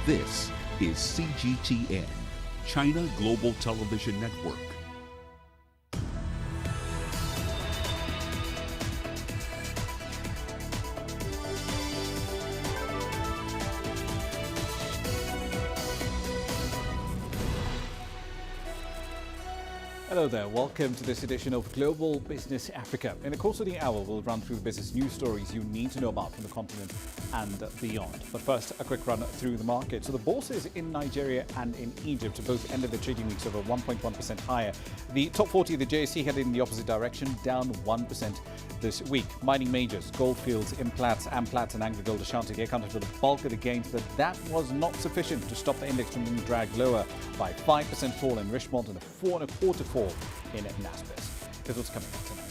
This is CGTN, China Global Television Network. Hello there, welcome to this edition of Global Business Africa. In the course of the hour, we'll run through the business news stories you need to know about from the continent and beyond. But first, a quick run through the market. So the bourses in Nigeria and in Egypt both ended the trading weeks over 1.1% higher. The top 40 of the JSE headed in the opposite direction, down 1% this week. Mining majors, Goldfields, Implats, Amplats and AngloGold Ashanti accounted for the bulk of the gains, but that was not sufficient to stop the index from being dragged lower by 5% fall in Richmond and a 4.25% fall in Naspers. Here's what's coming up tonight.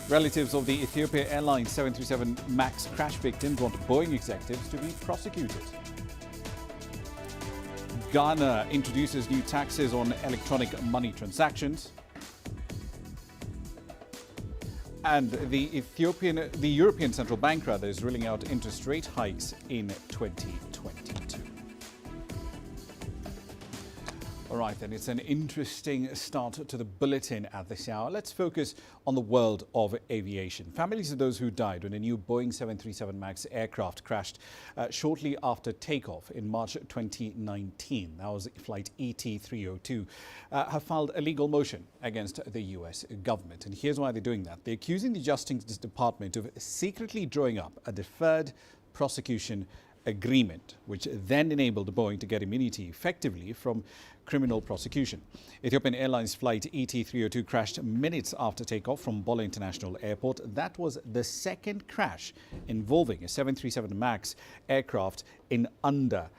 Relatives of the Ethiopia Airlines 737 MAX crash victims want Boeing executives to be prosecuted. Ghana introduces new taxes on electronic money transactions. And the European Central Bank is ruling out interest rate hikes in 2022. All right, then, it's an interesting start to the bulletin at this hour. Let's focus on the world of aviation. Families of those who died when a new Boeing 737 MAX aircraft crashed shortly after takeoff in March 2019. That was flight ET302, have filed a legal motion against the US government. And here's why they're doing that. They're accusing the Justice Department of secretly drawing up a deferred prosecution agreement, which then enabled Boeing to get immunity effectively from criminal prosecution. Ethiopian Airlines flight ET302 crashed minutes after takeoff from Bole International Airport. That was the second crash involving a 737 MAX aircraft in under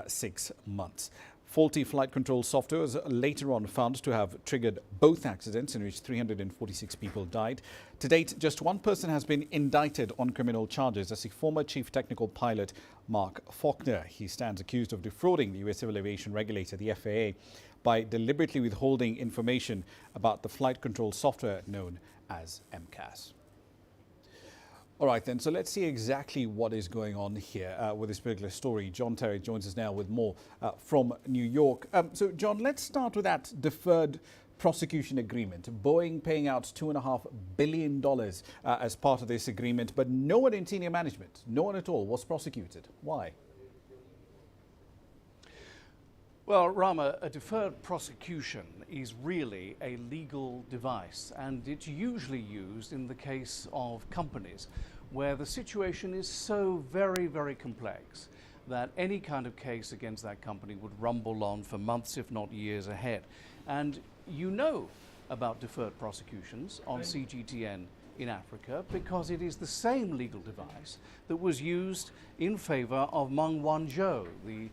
6 months. Faulty flight control software was later on found to have triggered both accidents in which 346 people died. To date, just one person has been indicted on criminal charges. That's the former chief technical pilot, Mark Faulkner. He stands accused of defrauding the US civil aviation regulator, the FAA, by deliberately withholding information about the flight control software known as MCAS. All right, then, so let's see exactly what is going on here with this particular story. John Terry joins us now with more from New York. So, John, let's start with that deferred prosecution agreement. Boeing paying out $2.5 billion as part of this agreement, but no one in senior management, no one at all, was prosecuted. Why? Well, Ramah, a deferred prosecution is really a legal device, and it's usually used in the case of companies where the situation is so very, very complex that any kind of case against that company would rumble on for months, if not years ahead. And you know about deferred prosecutions on CGTN in Africa because it is the same legal device that was used in favor of Meng Wanzhou, the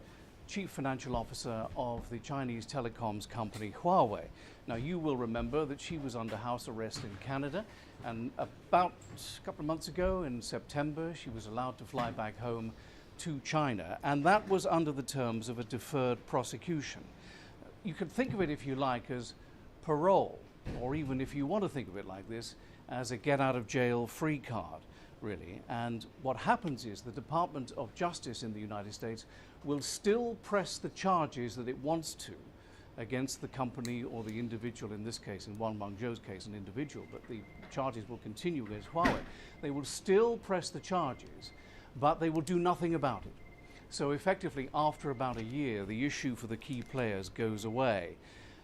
Chief Financial Officer of the Chinese telecoms company Huawei. Now, you will remember that she was under house arrest in Canada, and about a couple of months ago in September, she was allowed to fly back home to China, and that was under the terms of a deferred prosecution. You can think of it, if you like, as parole, or even if you want to think of it like this, as a get-out-of-jail-free card, really. And what happens is the Department of Justice in the United States will still press the charges that it wants to against the company or the individual, in this case, in Wang Wangzhou's case, an individual, but the charges will continue against Huawei. They will still press the charges, but they will do nothing about it. So effectively, after about a year, the issue for the key players goes away.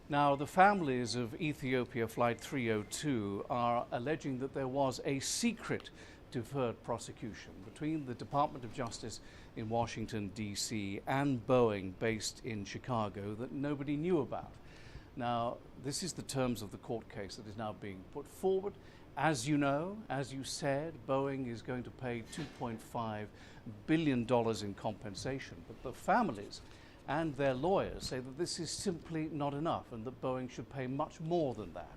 Now, the families of Ethiopia Flight 302 are alleging that there was a secret deferred prosecution between the Department of Justice in Washington, D.C. and Boeing based in Chicago that nobody knew about. Now, this is the terms of the court case that is now being put forward. As you know, as you said, Boeing is going to pay $2.5 billion in compensation, but the families and their lawyers say that this is simply not enough and that Boeing should pay much more than that.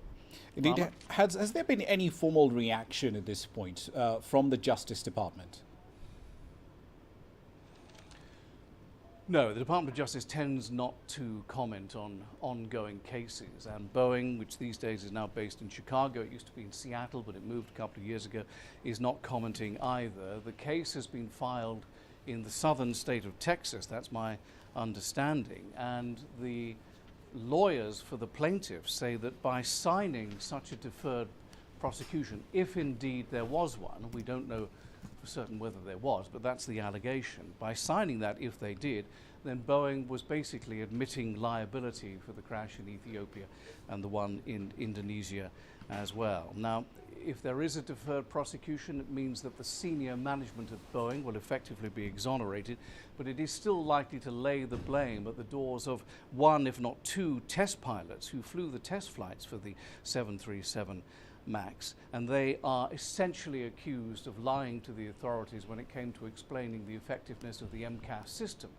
Indeed, has there been any formal reaction at this point from the Justice Department? No, the Department of Justice tends not to comment on ongoing cases, and Boeing, which these days is now based in Chicago, it used to be in Seattle, but it moved a couple of years ago, is not commenting either. The case has been filed in the southern state of Texas. That's my understanding. And the lawyers for the plaintiffs say that by signing such a deferred prosecution, if indeed there was one, we don't know for certain whether there was, but that's the allegation. By signing that, if they did, then Boeing was basically admitting liability for the crash in Ethiopia and the one in Indonesia as well. Now, if there is a deferred prosecution, it means that the senior management of Boeing will effectively be exonerated, but it is still likely to lay the blame at the doors of one, if not two, test pilots who flew the test flights for the 737 MAX, and they are essentially accused of lying to the authorities when it came to explaining the effectiveness of the MCAS system,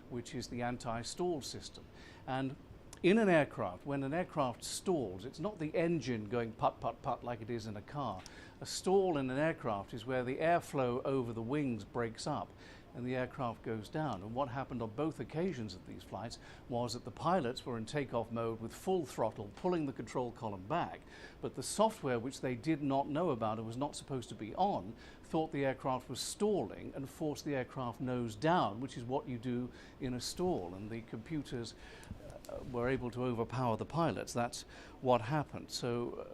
which is the anti-stall system. And in an aircraft, when an aircraft stalls, it's not the engine going put, put, put like it is in a car. A stall in an aircraft is where the airflow over the wings breaks up and the aircraft goes down. And what happened on both occasions of these flights was that the pilots were in takeoff mode with full throttle, pulling the control column back, but the software, which they did not know about and was not supposed to be on, thought the aircraft was stalling and forced the aircraft nose down, which is what you do in a stall, and the computers were able to overpower the pilots. That's what happened. So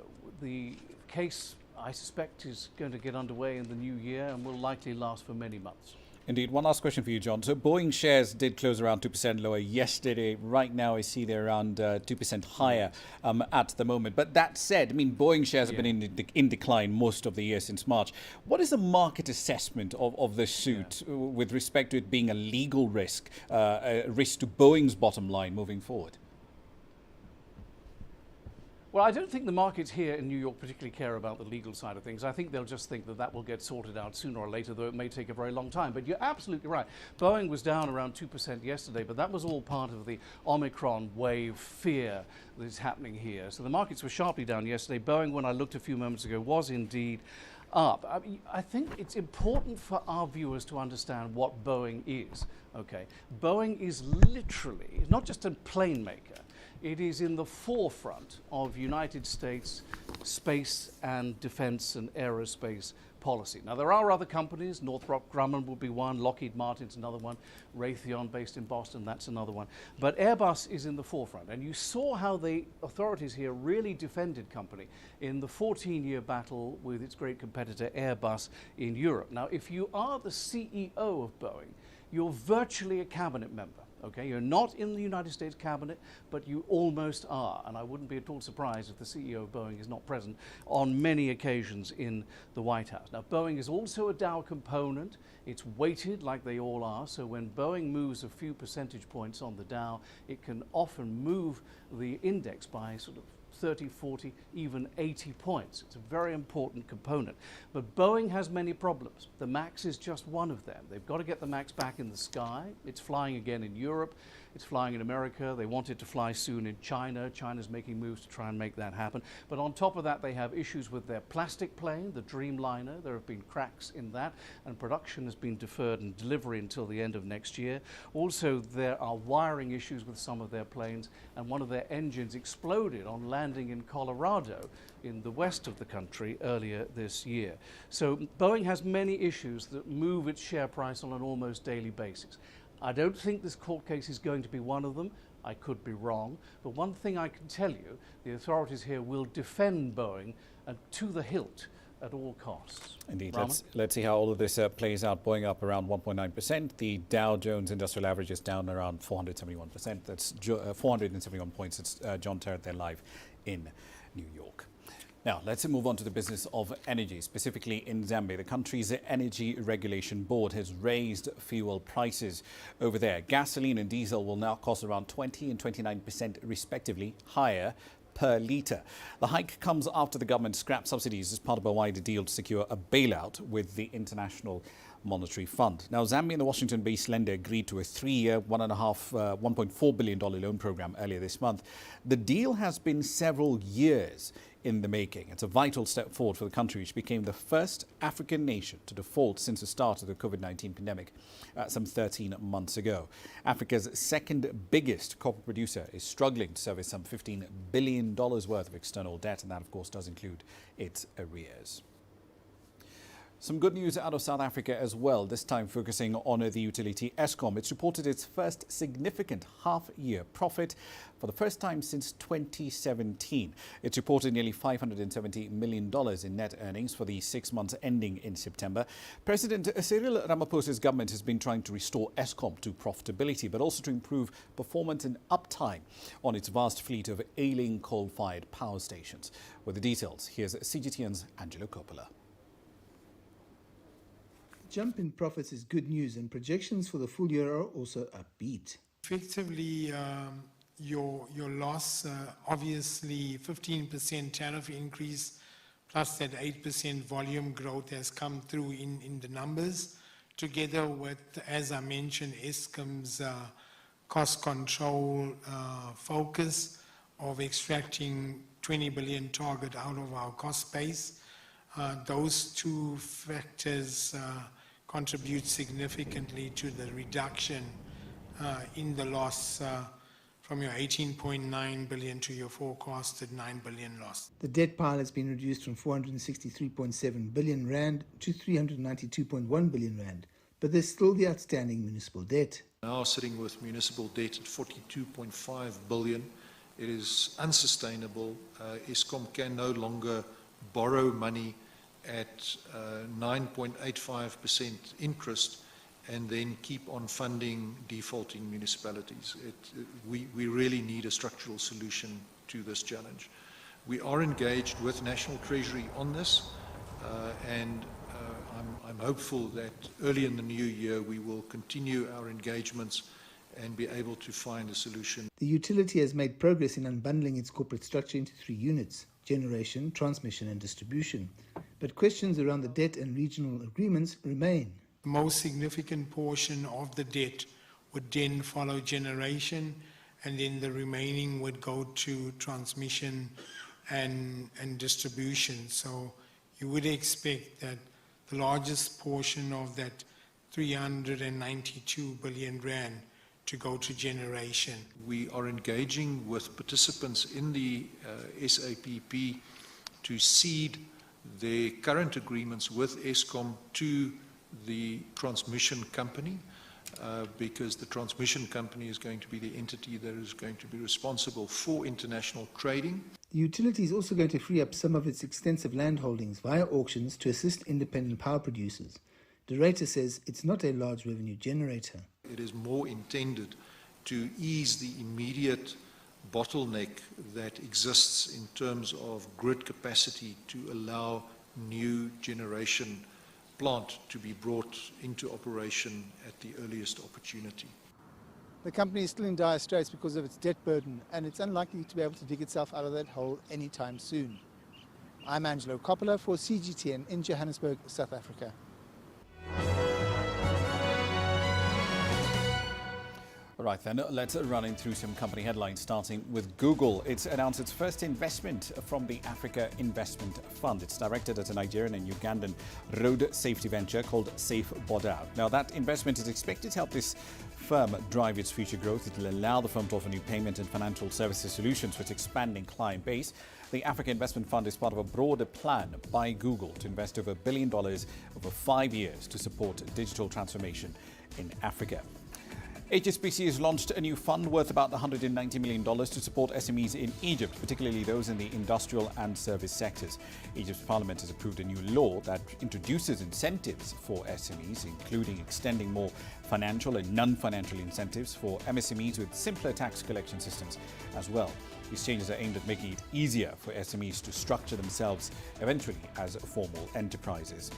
the case, I suspect, is going to get underway in the new year and will likely last for many months. Indeed. One last question for you, John. So Boeing shares did close around 2% lower yesterday. Right now, I see they're around 2% higher at the moment. But that said, I mean, Boeing shares have been in decline most of the year since March. What is the market assessment of this suit with respect to it being a legal risk, a risk to Boeing's bottom line moving forward? Well, I don't think the markets here in New York particularly care about the legal side of things. I think they'll just think that that will get sorted out sooner or later, though it may take a very long time. But you're absolutely right. Boeing was down around 2% yesterday, but that was all part of the Omicron wave fear that is happening here. So the markets were sharply down yesterday. Boeing, when I looked a few moments ago, was indeed up. I think it's important for our viewers to understand what Boeing is. Okay, Boeing is literally not just a plane maker. It is in the forefront of United States space and defense and aerospace policy. Now, there are other companies. Northrop Grumman would be one, Lockheed Martin's another one, Raytheon based in Boston, that's another one. But Airbus is in the forefront. And you saw how the authorities here really defended company in the 14-year battle with its great competitor Airbus in Europe. Now, if you are the CEO of Boeing, you're virtually a cabinet member. Okay, you're not in the United States cabinet, but you almost are. And I wouldn't be at all surprised if the CEO of Boeing is not present on many occasions in the White House. Now, Boeing is also a Dow component. It's weighted like they all are. So when Boeing moves a few percentage points on the Dow, it can often move the index by sort of 30, 40, even 80 points. It's a very important component. But Boeing has many problems. The MAX is just one of them. They've got to get the MAX back in the sky. It's flying again in Europe. It's flying in America. They want it to fly soon in China. China's making moves to try and make that happen. But on top of that, they have issues with their plastic plane, the Dreamliner. There have been cracks in that, and production has been deferred and delivery until the end of next year. Also, there are wiring issues with some of their planes, and one of their engines exploded on landing in Colorado in the west of the country earlier this year. So Boeing has many issues that move its share price on an almost daily basis. I don't think this court case is going to be one of them. I could be wrong. But one thing I can tell you, the authorities here will defend Boeing to the hilt at all costs. Indeed. Let's see how all of this plays out. Boeing up around 1.9%. The Dow Jones Industrial Average is down around 471%. That's 471 points. It's John Terrett there live in New York. Now, let's move on to the business of energy, specifically in Zambia. The country's Energy Regulation Board has raised fuel prices over there. Gasoline and diesel will now cost around 20 and 29% respectively higher per litre. The hike comes after the government scrapped subsidies as part of a wider deal to secure a bailout with the International Monetary Fund. Now, Zambia and the Washington-based lender agreed to a 3-year, $1.4 billion loan program earlier this month. The deal has been several years in the making. It's a vital step forward for the country, which became the first African nation to default since the start of the COVID-19 pandemic some 13 months ago. Africa's second biggest copper producer is struggling to service some $15 billion worth of external debt, and that, of course, does include its arrears. Some good news out of South Africa as well, this time focusing on the utility Eskom. It's reported its first significant half-year profit for the first time since 2017. It's reported nearly $570 million in net earnings for the 6 months ending in September. President Cyril Ramaphosa's government has been trying to restore Eskom to profitability, but also to improve performance and uptime on its vast fleet of ailing coal-fired power stations. With the details, here's CGTN's Angelo Coppola. Jump in profits is good news, and projections for the full year are also upbeat. Effectively, your loss, obviously 15% tariff increase plus that 8% volume growth has come through in the numbers, together with, as I mentioned, Eskom's cost control focus of extracting 20 billion target out of our cost base. Those two factors contribute significantly to the reduction in the loss from your 18.9 billion to your forecasted 9 billion loss. The debt pile has been reduced from 463.7 billion rand to 392.1 billion rand, but there's still the outstanding municipal debt. Now sitting with municipal debt at 42.5 billion, it is unsustainable. Eskom can no longer borrow money at 9.85% interest and then keep on funding defaulting municipalities. We really need a structural solution to this challenge. We are engaged with National Treasury on this, and I'm hopeful that early in the new year we will continue our engagements and be able to find a solution. The utility has made progress in unbundling its corporate structure into 3 units: generation, transmission and distribution. But questions around the debt and regional agreements remain. The most significant portion of the debt would then follow generation, and then the remaining would go to transmission and distribution. So you would expect that the largest portion of that 392 billion rand to go to generation. We are engaging with participants in the SAPP to cede their current agreements with Eskom to the transmission company, because the transmission company is going to be the entity that is going to be responsible for international trading. The utility is also going to free up some of its extensive land holdings via auctions to assist independent power producers. De Ruyter says it's not a large revenue generator. It is more intended to ease the immediate bottleneck that exists in terms of grid capacity to allow new generation plant to be brought into operation at the earliest opportunity. The company is still in dire straits because of its debt burden, and it's unlikely to be able to dig itself out of that hole anytime soon. I'm Angelo Coppola for CGTN in Johannesburg, South Africa. All right, then, let's run in through some company headlines, starting with Google. It's announced its first investment from the Africa Investment Fund. It's directed at a Nigerian and Ugandan road safety venture called Safe Boda. Now, that investment is expected to help this firm drive its future growth. It will allow the firm to offer new payment and financial services solutions for its expanding client base. The Africa Investment Fund is part of a broader plan by Google to invest over $1 billion over 5 years to support digital transformation in Africa. HSBC has launched a new fund worth about $190 million to support SMEs in Egypt, particularly those in the industrial and service sectors. Egypt's parliament has approved a new law that introduces incentives for SMEs, including extending more financial and non-financial incentives for MSMEs with simpler tax collection systems as well. These changes are aimed at making it easier for SMEs to structure themselves eventually as formal enterprises.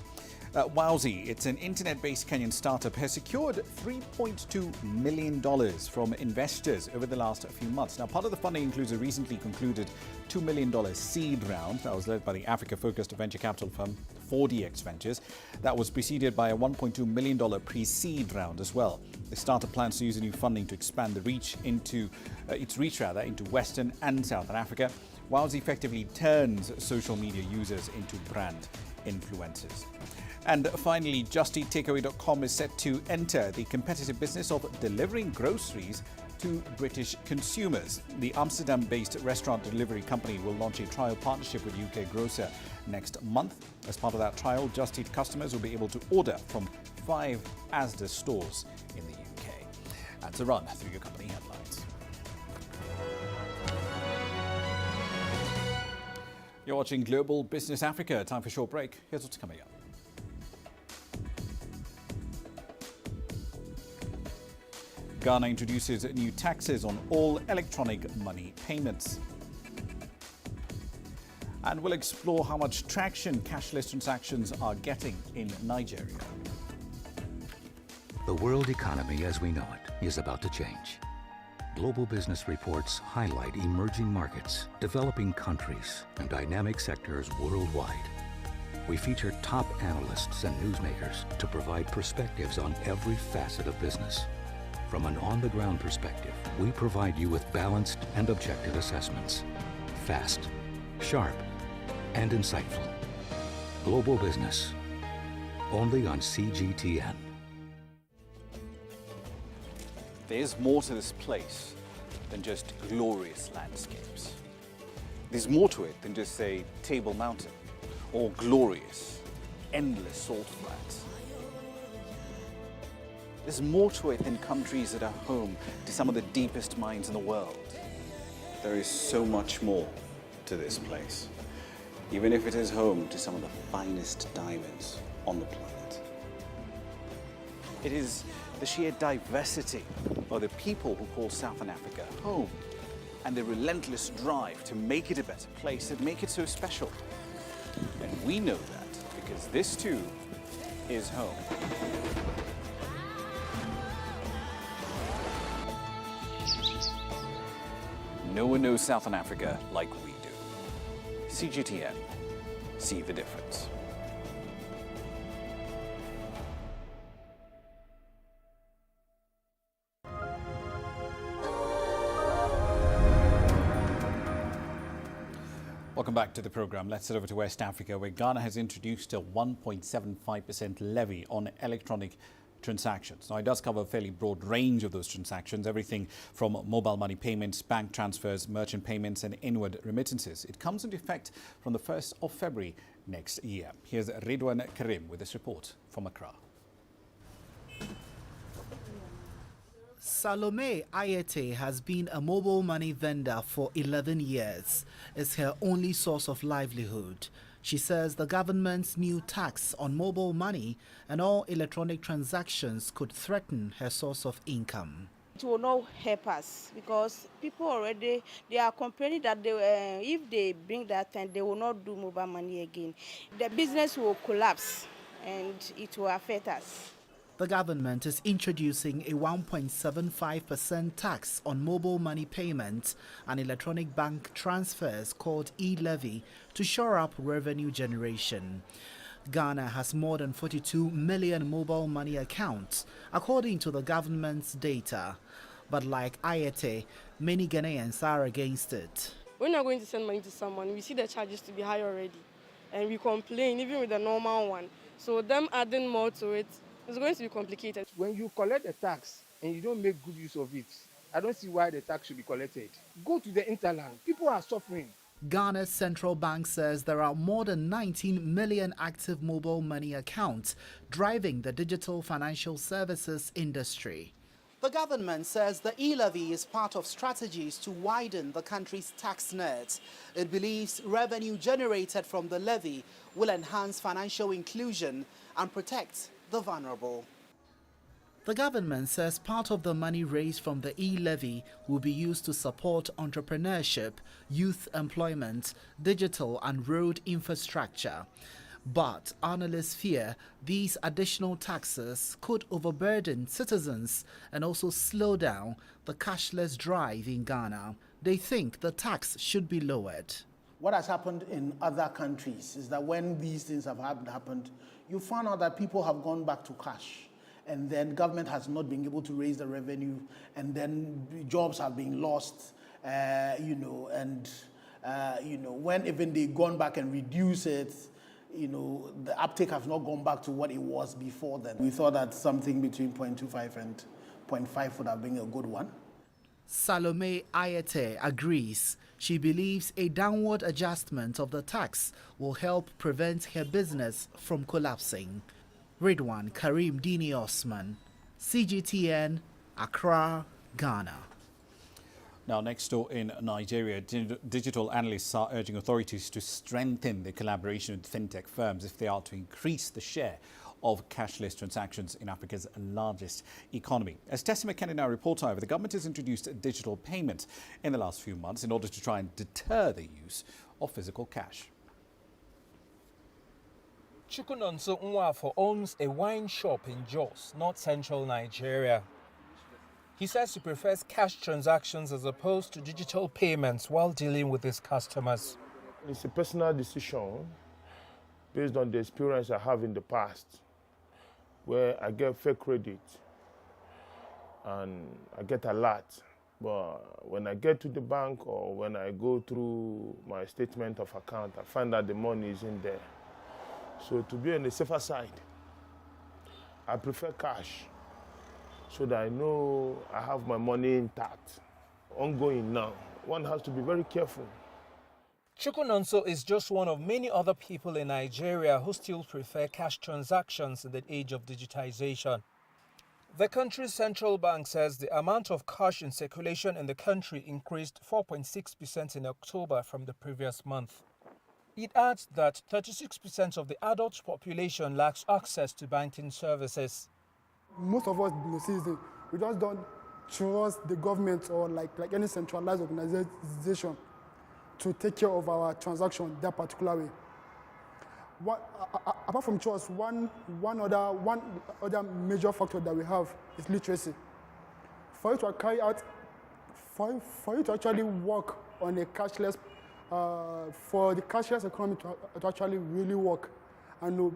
Wowzy, it's an internet-based Kenyan startup, has secured $3.2 million from investors over the last few months. Now, part of the funding includes a recently concluded $2 million seed round that was led by the Africa-focused venture capital firm 4DX Ventures. That was preceded by a $1.2 million pre-seed round as well. The startup plans to use the new funding to expand the reach into into Western and Southern Africa. Wowzy effectively turns social media users into brand influencers. And finally, JustEatTakeaway.com is set to enter the competitive business of delivering groceries to British consumers. The Amsterdam-based restaurant delivery company will launch a trial partnership with UK grocer next month. As part of that trial, Just Eat customers will be able to order from 5 Asda stores in the UK. That's a run through your company headlines. You're watching Global Business Africa. Time for a short break. Here's what's coming up. Ghana introduces new taxes on all electronic money payments. And we'll explore how much traction cashless transactions are getting in Nigeria. The world economy as we know it is about to change. Global business reports highlight emerging markets, developing countries, and dynamic sectors worldwide. We feature top analysts and newsmakers to provide perspectives on every facet of business. From an on-the-ground perspective, we provide you with balanced and objective assessments. Fast, sharp, and insightful. Global Business, only on CGTN. There's more to this place than just glorious landscapes. There's more to it than just, say, Table Mountain or glorious, endless salt flats. There's more to it than countries that are home to some of the deepest mines in the world. There is so much more to this place, even if it is home to some of the finest diamonds on the planet. It is the sheer diversity of the people who call Southern Africa home and the relentless drive to make it a better place that make it so special. And we know that because this too is home. No one knows Southern Africa like we do. CGTN. See the difference. Welcome back to the program. Let's head over to West Africa, where Ghana has introduced a 1.75% levy on electronic transactions. Now, it does cover a fairly broad range of those transactions, everything from mobile money payments, bank transfers, merchant payments, and inward remittances. It comes into effect from the 1st of February next year. Here's Redwan Karim with this report from Accra. Salome Ayete has been a mobile money vendor for 11 years. It's her only source of livelihood. She says the government's new tax on mobile money and all electronic transactions could threaten her source of income. It will not help us because people already, they are complaining that if they bring that time, they will not do mobile money again. The business will collapse and it will affect us. The government is introducing a 1.75% tax on mobile money payments and electronic bank transfers called e-levy to shore up revenue generation. Ghana has more than 42 million mobile money accounts, according to the government's data. But like Ayete, many Ghanaians are against it. When you're going to send money to someone, we see the charges to be high already. And we complain, even with the normal one. So them adding more to it, it's going to be complicated. When you collect a tax and you don't make good use of it, I don't see why the tax should be collected. Go to the interland. People are suffering. Ghana's central bank says there are more than 19 million active mobile money accounts driving the digital financial services industry. The government says the e-levy is part of strategies to widen the country's tax net. It believes revenue generated from the levy will enhance financial inclusion and protect the vulnerable. The government says part of the money raised from the e-levy will be used to support entrepreneurship, youth employment, digital and road infrastructure. But analysts fear these additional taxes could overburden citizens and also slow down the cashless drive in Ghana. They think the tax should be lowered. What has happened in other countries is that when these things have happened, you find out that people have gone back to cash, and then government has not been able to raise the revenue, and then jobs have been lost, when even they gone back and reduce it, the uptake has not gone back to what it was before then. We thought that something between 0.25 and 0.5 would have been a good one. Salome Ayete agrees. She believes a downward adjustment of the tax will help prevent her business from collapsing. Ridwan Karim Dini Osman, CGTN, Accra, Ghana. Now, next door in Nigeria, digital analysts are urging authorities to strengthen the collaboration with fintech firms if they are to increase the share of cashless transactions in Africa's largest economy. As Tessie McKenna now reports, however, the government has introduced digital payment in the last few months in order to try and deter the use of physical cash. Chukwunonso Nwafo owns a wine shop in Jos, north-central Nigeria. He says he prefers cash transactions as opposed to digital payments while dealing with his customers. It's a personal decision based on the experience I have in the past, where I get fake credit and I get a lot. But when I get to the bank or when I go through my statement of account, I find that the money isn't there. So to be on the safer side, I prefer cash so that I know I have my money intact. Ongoing now, one has to be very careful. Chukwunonso is just one of many other people in Nigeria who still prefer cash transactions in the age of digitization. The country's central bank says the amount of cash in circulation in the country increased 4.6% in October from the previous month. It adds that 36% of the adult population lacks access to banking services. Most of us, we just don't trust the government or like any centralized organization to take care of our transaction that particular way. Apart from trust, one other major factor that we have is literacy. For you to carry out, for you to actually work on a cashless, for the cashless economy to actually really work, and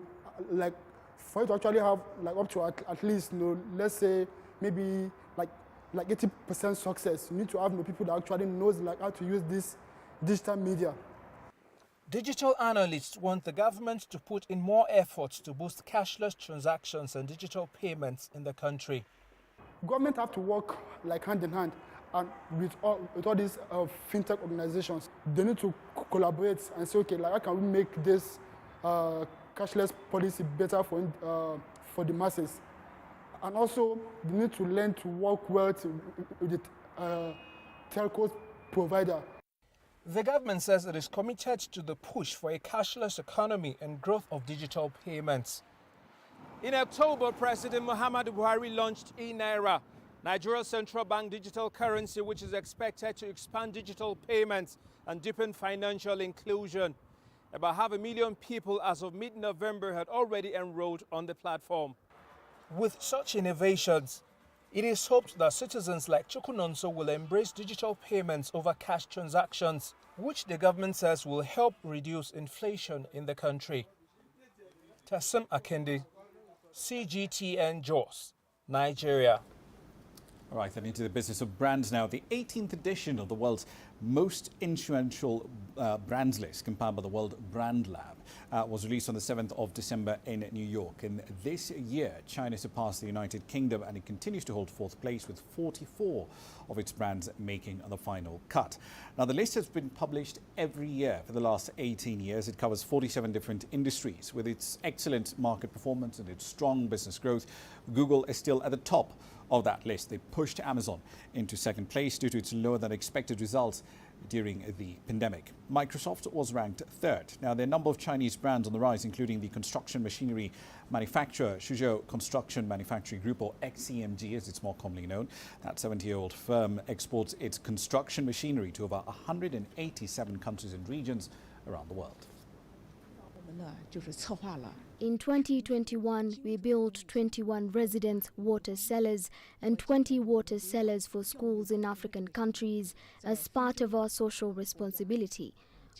like for you to actually have like up to at least let's say maybe like 80% success, you need to have people that actually knows like how to use this digital media. Digital analysts want the government to put in more efforts to boost cashless transactions and digital payments in the country. Government have to work like hand in hand and with all these fintech organizations. They need to collaborate and say, okay, like how can we make this cashless policy better for the masses? And also, they need to learn to work well with the telco provider. The government says it is committed to the push for a cashless economy and growth of digital payments. In October, President Muhammadu Buhari launched eNaira, Nigeria's central bank digital currency, which is expected to expand digital payments and deepen financial inclusion. About 500,000 people as of mid-November had already enrolled on the platform. With such innovations, it is hoped that citizens like Chukwunonso will embrace digital payments over cash transactions, which the government says will help reduce inflation in the country. Tassim Akende, CGTN Jos, Nigeria. All right, then into the business of brands now. The 18th edition of the world's most influential brands list, compiled by the World Brand Lab, was released on the 7th of December in New York. And this year, China surpassed the United Kingdom, and it continues to hold fourth place with 44 of its brands making the final cut. Now, the list has been published every year for the last 18 years. It covers 47 different industries. With its excellent market performance and its strong business growth, Google is still at the top of that list. They pushed Amazon into second place due to its lower than expected results during the pandemic. Microsoft was ranked third. Now, there are a number of Chinese brands on the rise, including the construction machinery manufacturer Suzhou Construction Manufacturing Group, or XCMG as it's more commonly known. That 70-year-old firm exports its construction machinery to over 187 countries and regions around the world. In 2021, we built 21 residence water cellars and 20 water cellars for schools in African countries as part of our social responsibility.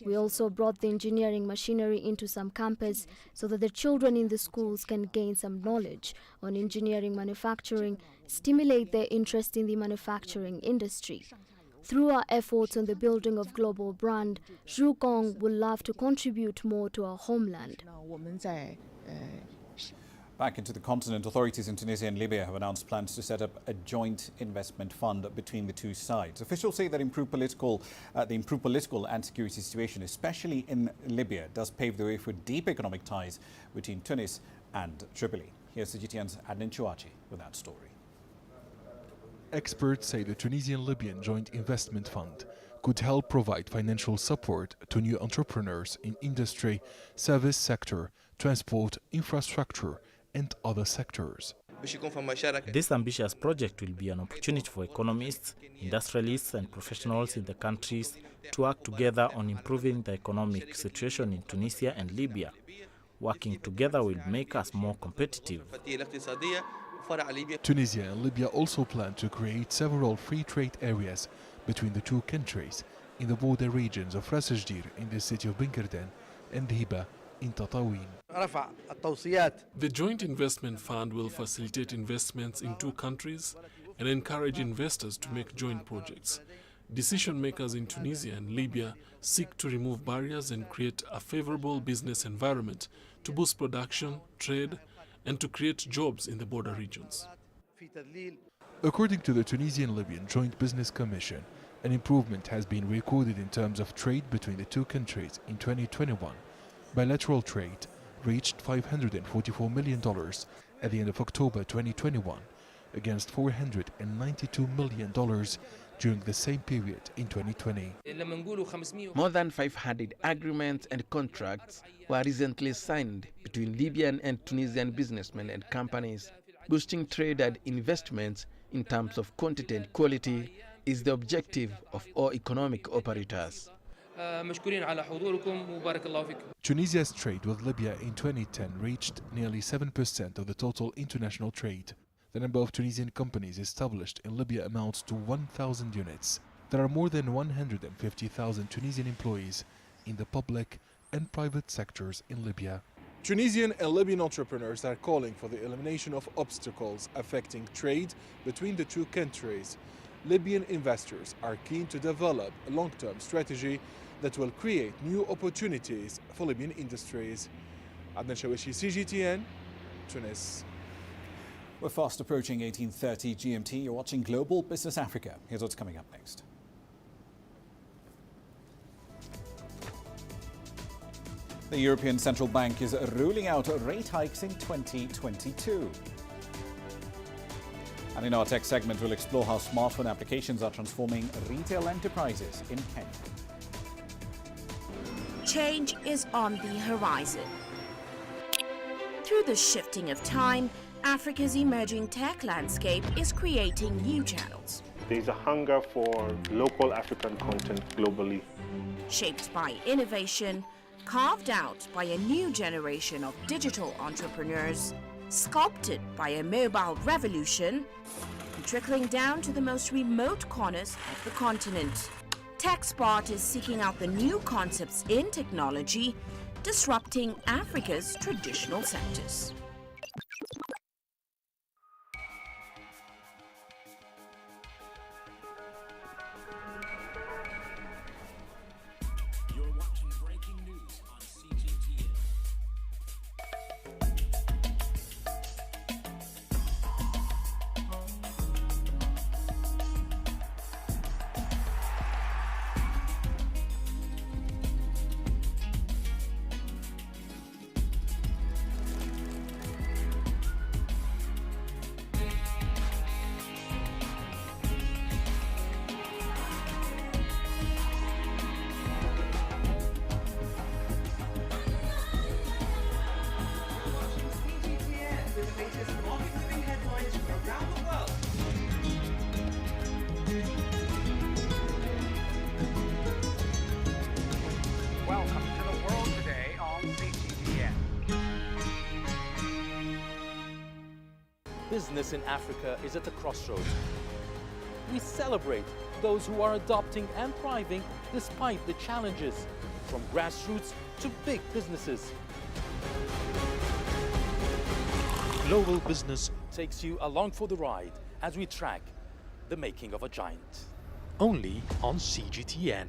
We also brought the engineering machinery into some campus so that the children in the schools can gain some knowledge on engineering manufacturing, stimulate their interest in the manufacturing industry. Through our efforts on the building of global brand, Zhu Gong would love to contribute more to our homeland. Back into the continent, authorities in Tunisia and Libya have announced plans to set up a joint investment fund between the two sides. Officials say that the improved political and security situation, especially in Libya, does pave the way for deep economic ties between Tunis and Tripoli. Here's CGTN's Adnan Chouachi with that story. Experts say the Tunisian-Libyan Joint Investment Fund could help provide financial support to new entrepreneurs in industry, service sector, transport, infrastructure, and other sectors. This ambitious project will be an opportunity for economists, industrialists and professionals in the countries to work together on improving the economic situation in Tunisia and Libya. Working together will make us more competitive. Tunisia and Libya also plan to create several free trade areas between the two countries in the border regions of Ras Jdir in the city of Binkardan and Hiba in Tatawin. The Joint Investment Fund will facilitate investments in two countries and encourage investors to make joint projects. Decision makers in Tunisia and Libya seek to remove barriers and create a favorable business environment to boost production, trade, and to create jobs in the border regions. According to the Tunisian-Libyan Joint Business Commission, an improvement has been recorded in terms of trade between the two countries in 2021. Bilateral trade reached $544 million at the end of October 2021, against $492 million during the same period in 2020. More than 500 agreements and contracts were recently signed between Libyan and Tunisian businessmen and companies. Boosting trade and investments in terms of quantity and quality is the objective of all economic operators. Tunisia's trade with Libya in 2010 reached nearly 7% of the total international trade. The number of Tunisian companies established in Libya amounts to 1,000 units. There are more than 150,000 Tunisian employees in the public and private sectors in Libya. Tunisian and Libyan entrepreneurs are calling for the elimination of obstacles affecting trade between the two countries. Libyan investors are keen to develop a long-term strategy that will create new opportunities for Libyan industries. Adnan Chouachi, CGTN, Tunis. We're fast approaching 18:30 GMT. You're watching Global Business Africa. Here's what's coming up next. The European Central Bank is ruling out rate hikes in 2022. And in our tech segment, we'll explore how smartphone applications are transforming retail enterprises in Kenya. Change is on the horizon. Through the shifting of time, Africa's emerging tech landscape is creating new channels. There's a hunger for local African content globally. Shaped by innovation, carved out by a new generation of digital entrepreneurs, sculpted by a mobile revolution, trickling down to the most remote corners of the continent. TechSpot is seeking out the new concepts in technology, disrupting Africa's traditional sectors. You're watching breaking news on CGTN. Welcome to the world today on CGTN. Business in Africa is at a crossroads. We celebrate those who are adopting and thriving despite the challenges, from grassroots to big businesses. Global Business takes you along for the ride as we track the making of a giant. Only on CGTN.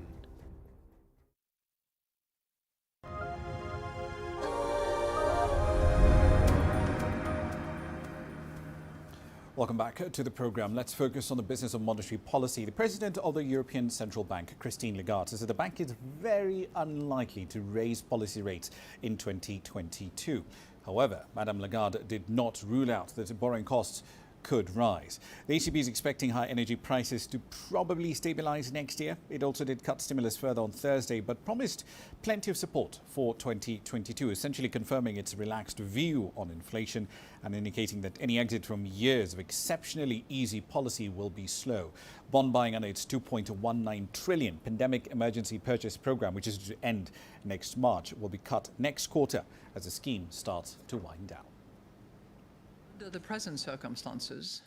Welcome back to the program. Let's focus on the business of monetary policy. The president of the European Central Bank, Christine Lagarde, says that the bank is very unlikely to raise policy rates in 2022. However, Madame Lagarde did not rule out that borrowing costs could rise. The ECB is expecting high energy prices to probably stabilise next year. It also did cut stimulus further on Thursday, but promised plenty of support for 2022, essentially confirming its relaxed view on inflation and indicating that any exit from years of exceptionally easy policy will be slow. Bond buying under its 2.19 trillion pandemic emergency purchase program, which is to end next March, will be cut next quarter as the scheme starts to wind down. Under the present circumstances,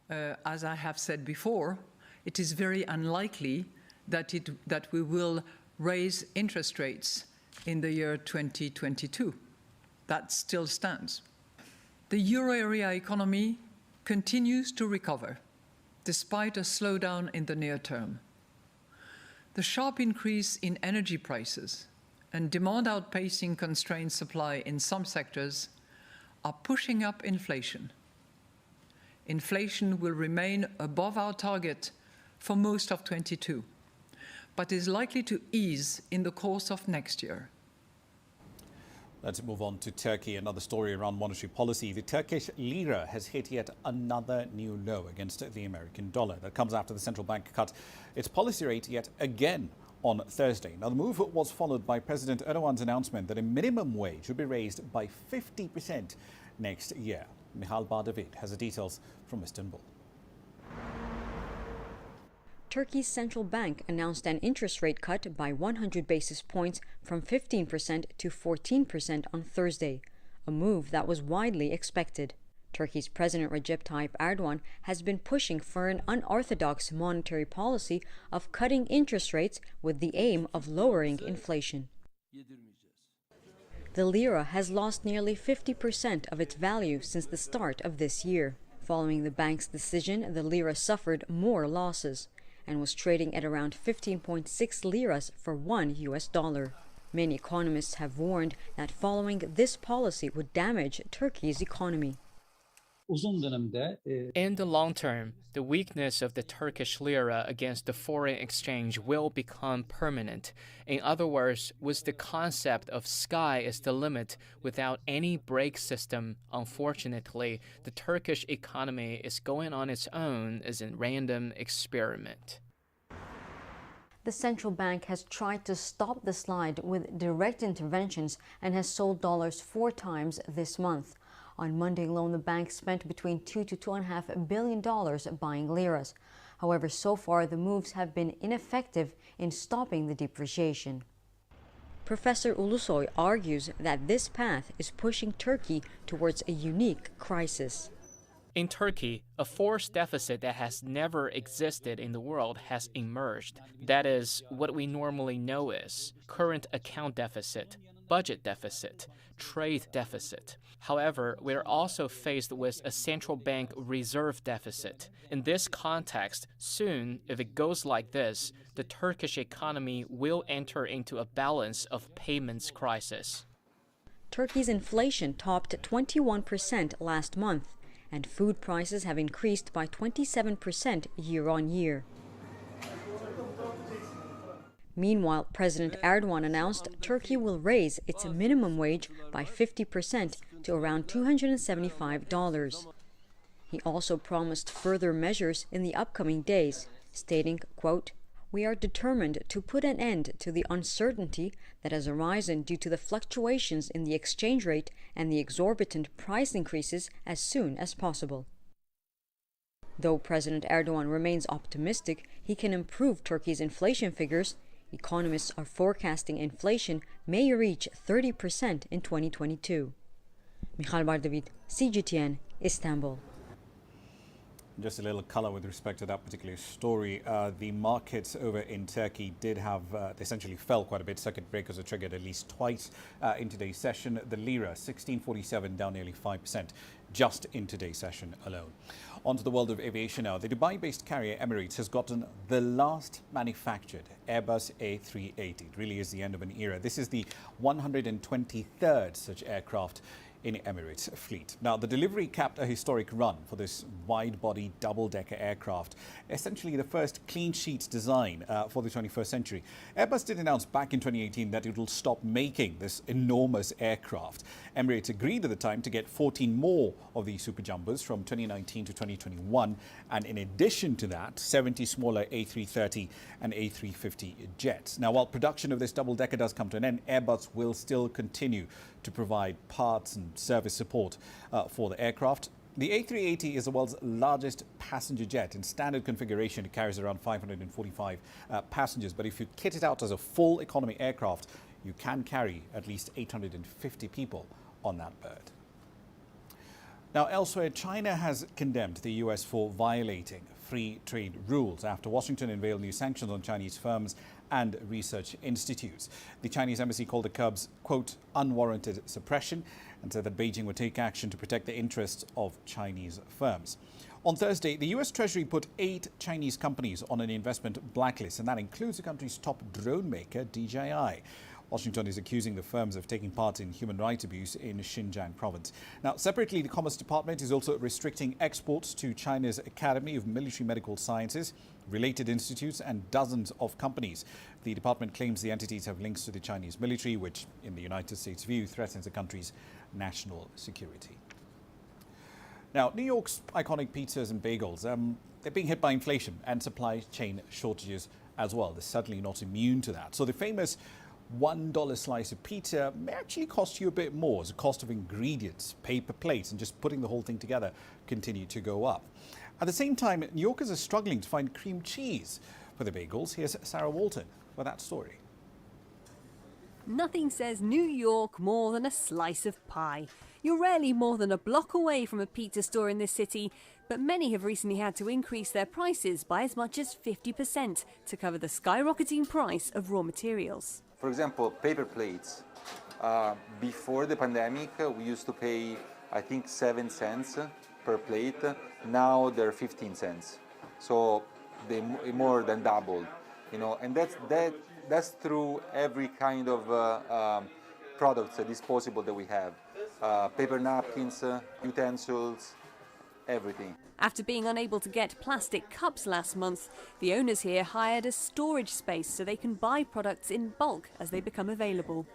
as I have said before, it is very unlikely that we will raise interest rates in the year 2022. That still stands. The euro area economy continues to recover, despite a slowdown in the near term. The sharp increase in energy prices and demand outpacing constrained supply in some sectors are pushing up inflation. Inflation will remain above our target for most of 2022, but is likely to ease in the course of next year. Let's move on to Turkey. Another story around monetary policy. The Turkish lira has hit yet another new low against the American dollar. That comes after the central bank cut its policy rate yet again on Thursday. Now, the move was followed by President Erdogan's announcement that a minimum wage would be raised by 50% next year. Michal Bardavid has the details from Istanbul. Turkey's central bank announced an interest rate cut by 100 basis points from 15% to 14% on Thursday, a move that was widely expected. Turkey's President Recep Tayyip Erdogan has been pushing for an unorthodox monetary policy of cutting interest rates with the aim of lowering inflation. The lira has lost nearly 50% of its value since the start of this year. Following the bank's decision, the lira suffered more losses and was trading at around 15.6 liras for $1 US. Many economists have warned that following this policy would damage Turkey's economy. In the long term, the weakness of the Turkish lira against the foreign exchange will become permanent. In other words, with the concept of sky is the limit without any brake system, unfortunately, the Turkish economy is going on its own as a random experiment. The central bank has tried to stop the slide with direct interventions and has sold dollars 4 times this month. On Monday alone, the bank spent between $2 to $2.5 billion buying liras. However, so far the moves have been ineffective in stopping the depreciation. Professor Ulusoy argues that this path is pushing Turkey towards a unique crisis. In Turkey, a forced deficit that has never existed in the world has emerged. That is what we normally know as current account deficit, budget deficit, trade deficit. However, we are also faced with a central bank reserve deficit. In this context, soon, if it goes like this, the Turkish economy will enter into a balance of payments crisis. Turkey's inflation topped 21% last month, and food prices have increased by 27% year on year. Meanwhile, President Erdogan announced Turkey will raise its minimum wage by 50% to around $275. He also promised further measures in the upcoming days, stating, quote, "We are determined to put an end to the uncertainty that has arisen due to the fluctuations in the exchange rate and the exorbitant price increases as soon as possible." Though President Erdogan remains optimistic he can improve Turkey's inflation figures, economists are forecasting inflation may reach 30% in 2022. Michal Bardavid, CGTN, Istanbul. Just a little color with respect to that particular story. The markets over in Turkey did have, essentially fell quite a bit. Circuit breakers are triggered at least twice in today's session. The lira, 1647, down nearly 5% just in today's session alone. On to the world of aviation now. The Dubai-based carrier Emirates has gotten the last manufactured Airbus A380. It really is the end of an era. This is the 123rd such aircraft in Emirates fleet. Now, the delivery capped a historic run for this wide-body double-decker aircraft, essentially the first clean-sheet design for the 21st century. Airbus did announce back in 2018 that it will stop making this enormous aircraft. Emirates agreed at the time to get 14 more of these super jumbos from 2019 to 2021, and in addition to that, 70 smaller A330 and A350 jets. Now, while production of this double-decker does come to an end, Airbus will still continue to provide parts and service support for the aircraft. The A380 is the world's largest passenger jet. In standard configuration, it carries around 545 passengers. But if you kit it out as a full economy aircraft, you can carry at least 850 people on that bird. Now, elsewhere, China has condemned the US for violating free trade rules after Washington unveiled new sanctions on Chinese firms and research institutes. The Chinese embassy called the curbs, quote, unwarranted suppression, and said that Beijing would take action to protect the interests of Chinese firms. On Thursday, the US Treasury put 8 Chinese companies on an investment blacklist, and that includes the country's top drone maker, DJI. Washington is accusing the firms of taking part in human rights abuse in Xinjiang province. Now, separately, the Commerce Department is also restricting exports to China's Academy of Military Medical Sciences, related institutes and dozens of companies. The department claims the entities have links to the Chinese military, which, in the United States' view, threatens the country's national security. Now, New York's iconic pizzas and bagels, they're being hit by inflation and supply chain shortages as well. They're certainly not immune to that. So the famous $1 slice of pizza may actually cost you a bit more as the cost of ingredients, paper plates, and just putting the whole thing together continue to go up. At the same time, New Yorkers are struggling to find cream cheese for the bagels. Here's Sarah Walton with that story. Nothing says New York more than a slice of pie. You're rarely more than a block away from a pizza store in this city, but many have recently had to increase their prices by as much as 50% to cover the skyrocketing price of raw materials. For example, paper plates. Before the pandemic, we used to pay, I think, 7 cents per plate. Now they're 15 cents. So they more than doubled, you know, and that's through every kind of products, disposable that we have. Paper napkins, utensils, everything. After being unable to get plastic cups last month, the owners here hired a storage space so they can buy products in bulk as they become available.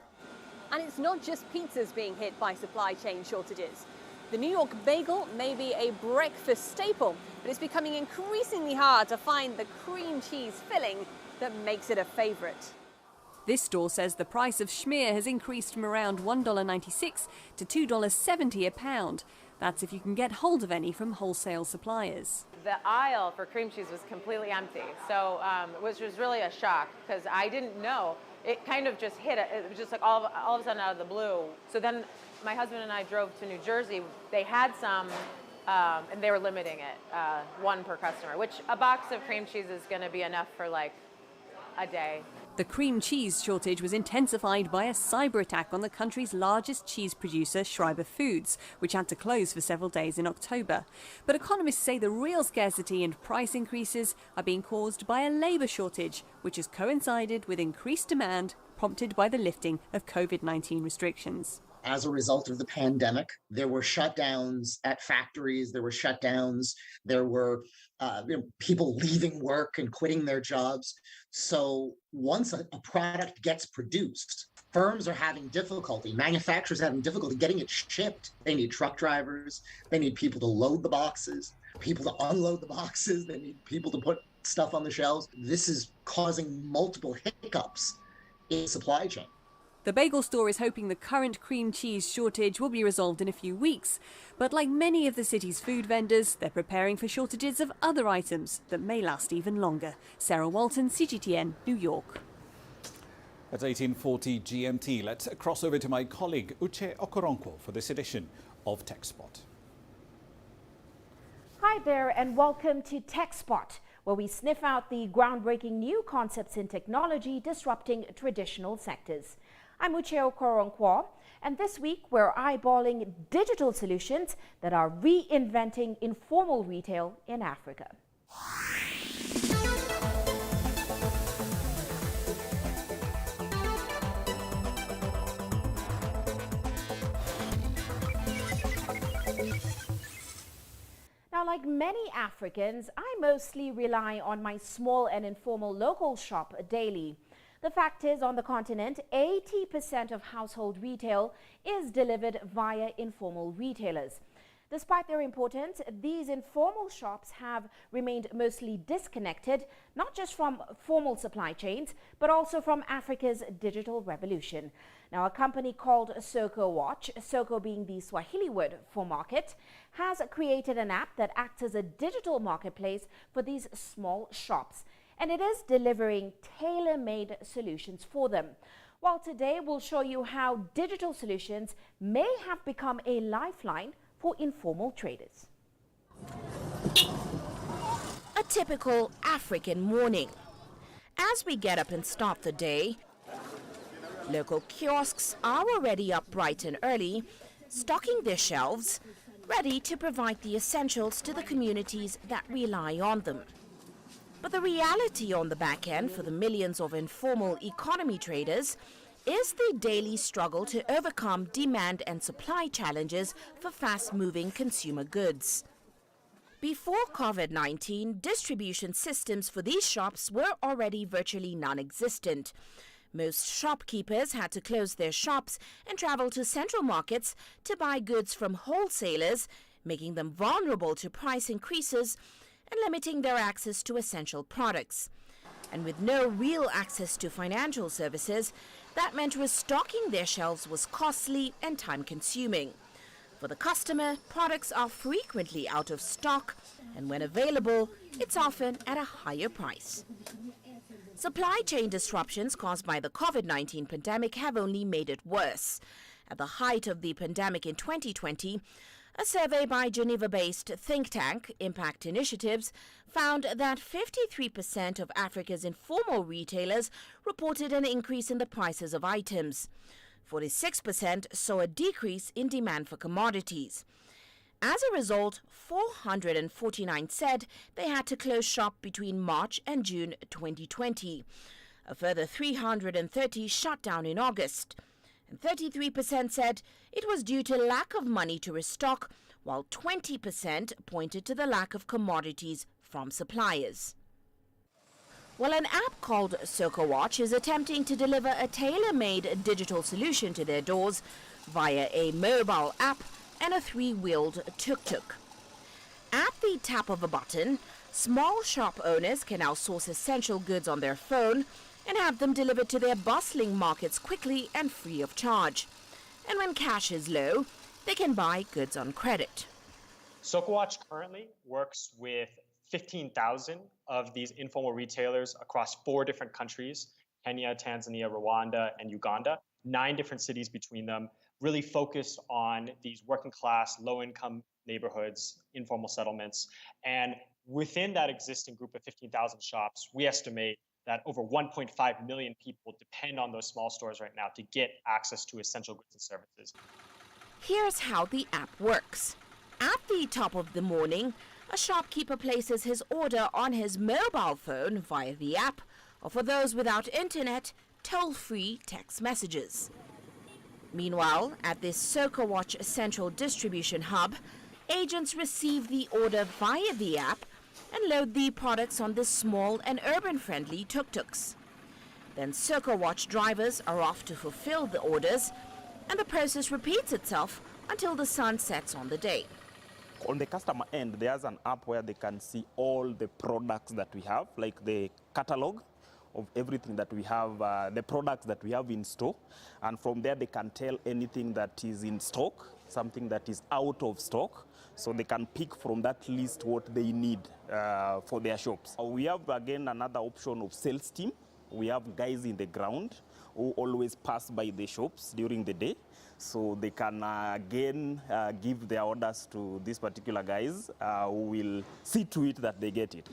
And it's not just pizzas being hit by supply chain shortages. The New York bagel may be a breakfast staple, but it's becoming increasingly hard to find the cream cheese filling that makes it a favorite. This store says the price of schmear has increased from around $1.96 to $2.70 a pound. That's if you can get hold of any from wholesale suppliers. The aisle for cream cheese was completely empty, so which was really a shock because I didn't know. It kind of just hit it. It was just like all of a sudden out of the blue. So then my husband and I drove to New Jersey. They had some, and they were limiting it, 1 per customer, which a box of cream cheese is going to be enough for like a day. The cream cheese shortage was intensified by a cyber attack on the country's largest cheese producer, Schreiber Foods, which had to close for several days in October. But economists say the real scarcity and price increases are being caused by a labour shortage, which has coincided with increased demand prompted by the lifting of COVID-19 restrictions. As a result of the pandemic, there were shutdowns at factories, there were shutdowns, there were people leaving work and quitting their jobs. So once a product gets produced, firms are having difficulty, manufacturers are having difficulty getting it shipped. They need truck drivers, they need people to load the boxes, people to unload the boxes, they need people to put stuff on the shelves. This is causing multiple hiccups in the supply chain. The bagel store is hoping the current cream cheese shortage will be resolved in a few weeks. But like many of the city's food vendors, they're preparing for shortages of other items that may last even longer. Sarah Walton, CGTN, New York. At 18:40 GMT, let's cross over to my colleague Uche Okoronkwo for this edition of TechSpot. Hi there and welcome to TechSpot, where we sniff out the groundbreaking new concepts in technology disrupting traditional sectors. I'm Uche Okoronkwo, and this week we're eyeballing digital solutions that are reinventing informal retail in Africa. like many Africans, I mostly rely on my small and informal local shop daily. The fact is, on the continent, 80% of household retail is delivered via informal retailers. Despite their importance, these informal shops have remained mostly disconnected, not just from formal supply chains, but also from Africa's digital revolution. Now, a company called Soko Watch, Soko being the Swahili word for market, has created an app that acts as a digital marketplace for these small shops, and it is delivering tailor-made solutions for them. Well, today we'll show you how digital solutions may have become a lifeline for informal traders. A typical African morning. As we get up and start the day, local kiosks are already up bright and early, stocking their shelves, ready to provide the essentials to the communities that rely on them. But the reality on the back end for the millions of informal economy traders is the daily struggle to overcome demand and supply challenges for fast-moving consumer goods. Before COVID-19, distribution systems for these shops were already virtually non-existent. Most shopkeepers had to close their shops and travel to central markets to buy goods from wholesalers, making them vulnerable to price increases and limiting their access to essential products. And with no real access to financial services, that meant restocking their shelves was costly and time-consuming. For the customer, products are frequently out of stock, and when available, it's often at a higher price. Supply chain disruptions caused by the COVID-19 pandemic have only made it worse. At the height of the pandemic in 2020, a survey by Geneva-based think tank Impact Initiatives found that 53% of Africa's informal retailers reported an increase in the prices of items. 46% saw a decrease in demand for commodities. As a result, 449 said they had to close shop between March and June 2020. A further 330 shut down in August. And 33% said it was due to lack of money to restock, while 20% pointed to the lack of commodities from suppliers. Well, an app called Soko Watch is attempting to deliver a tailor-made digital solution to their doors via a mobile app and a three-wheeled tuk-tuk. At the tap of a button, small shop owners can now source essential goods on their phone and have them delivered to their bustling markets quickly and free of charge. And when cash is low, they can buy goods on credit. Soko Watch currently works with 15,000 of these informal retailers across 4 different countries, Kenya, Tanzania, Rwanda, and Uganda, 9 different cities between them, really focused on these working class, low-income neighborhoods, informal settlements. And within that existing group of 15,000 shops, we estimate that over 1.5 million people depend on those small stores right now to get access to essential goods and services. Here's how the app works. At the top of the morning, a shopkeeper places his order on his mobile phone via the app, or for those without internet, toll-free text messages. Meanwhile, at this Soko Watch central distribution hub, agents receive the order via the app and load the products on the small and urban-friendly tuk-tuks. Then Soko Watch drivers are off to fulfill the orders, and the process repeats itself until the sun sets on the day. On the customer end, there's an app where they can see all the products that we have, like the catalog of everything that we have, the products that we have in store. And from there, they can tell anything that is in stock, something that is out of stock. So they can pick from that list what they need for their shops. We have, again, another option of sales team. We have guys in the ground who always pass by the shops during the day. So they can, again, give their orders to these particular guys who will see to it that they get it.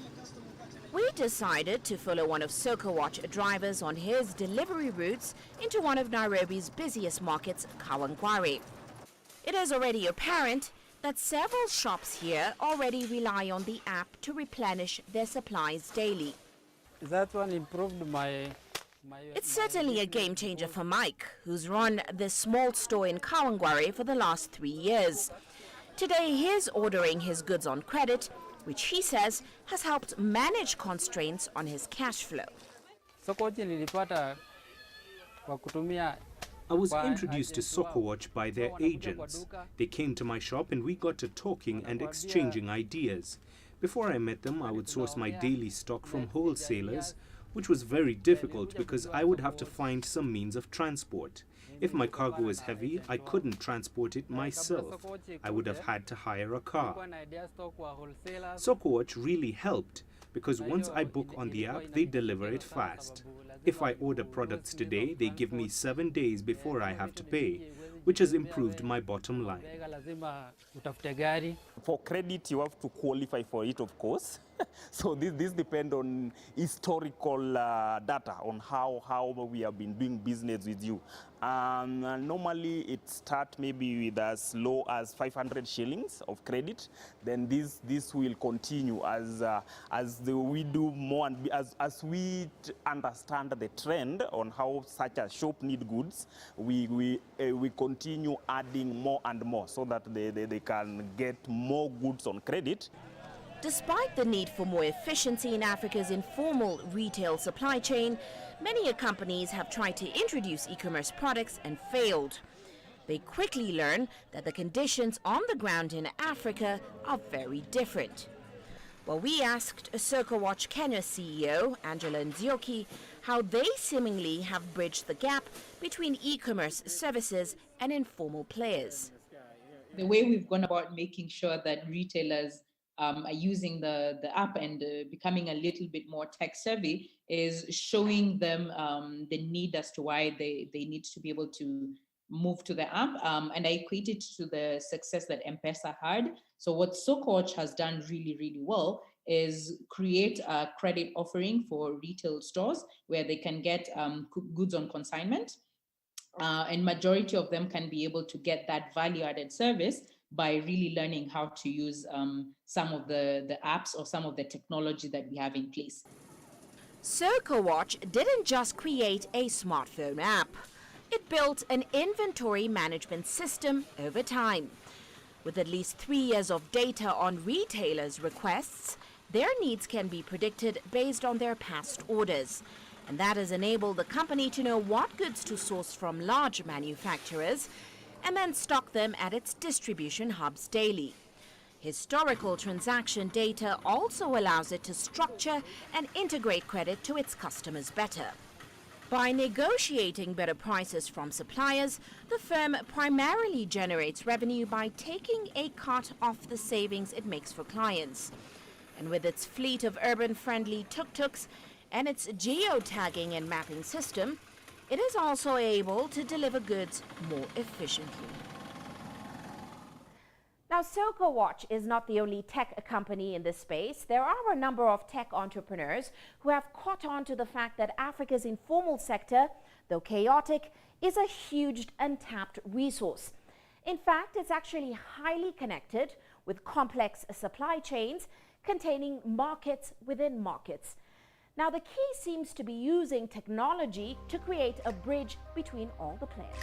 We decided to follow one of Soko Watch drivers on his delivery routes into one of Nairobi's busiest markets, Kawangware. It is already apparent that several shops here already rely on the app to replenish their supplies daily. That one improved my... It's certainly a game changer for Mike, who's run this small store in Kawangware for the last 3 years. Today, he's ordering his goods on credit, which he says has helped manage constraints on his cash flow. I was introduced to SocoWatch by their agents. They came to my shop and we got to talking and exchanging ideas. Before I met them, I would source my daily stock from wholesalers, which was very difficult because I would have to find some means of transport. If my cargo was heavy, I couldn't transport it myself. I would have had to hire a car. SocoWatch really helped because once I book on the app, they deliver it fast. If I order products today, they give me 7 days before I have to pay, which has improved my bottom line. For credit, you have to qualify for it, of course. So this depends on historical data on how we have been doing business with you. Normally, it starts maybe with as low as 500 shillings of credit. Then this will continue as we do more and as we understand the trend on how such a shop need goods. We continue adding more and more so that they can get more goods on credit. Despite the need for more efficiency in Africa's informal retail supply chain, many companies have tried to introduce e-commerce products and failed. They quickly learn that the conditions on the ground in Africa are very different. Well, we asked SocoWatch Kenya CEO Angela Nzioki how they seemingly have bridged the gap between e-commerce services and informal players. The way we've gone about making sure that retailers are using the app and becoming a little bit more tech savvy is showing them the need as to why they need to be able to move to the app. And I equate it to the success that M-Pesa had. So what SocoWatch has done really, really well is create a credit offering for retail stores where they can get goods on consignment. And majority of them can be able to get that value-added service by really learning how to use some of the apps or some of the technology that we have in place. SocoWatch didn't just create a smartphone app. It built an inventory management system over time. With at least 3 years of data on retailers' requests, their needs can be predicted based on their past orders. And that has enabled the company to know what goods to source from large manufacturers and then stock them at its distribution hubs daily. Historical transaction data also allows it to structure and integrate credit to its customers better. By negotiating better prices from suppliers, the firm primarily generates revenue by taking a cut off the savings it makes for clients. And with its fleet of urban-friendly tuk-tuks and its geo-tagging and mapping system, it is also able to deliver goods more efficiently. Now, SocoWatch is not the only tech company in this space. There are a number of tech entrepreneurs who have caught on to the fact that Africa's informal sector, though chaotic, is a huge untapped resource. In fact, it's actually highly connected with complex supply chains containing markets within markets. Now, the key seems to be using technology to create a bridge between all the players.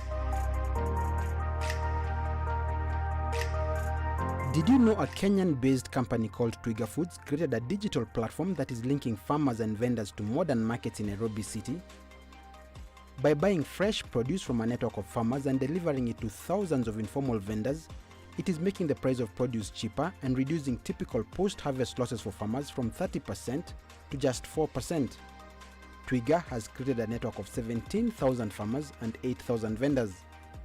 Did you know a Kenyan-based company called Twiga Foods created a digital platform that is linking farmers and vendors to modern markets in Nairobi city? By buying fresh produce from a network of farmers and delivering it to thousands of informal vendors, it is making the price of produce cheaper and reducing typical post-harvest losses for farmers from 30% to just 4%. Twiga has created a network of 17,000 farmers and 8,000 vendors.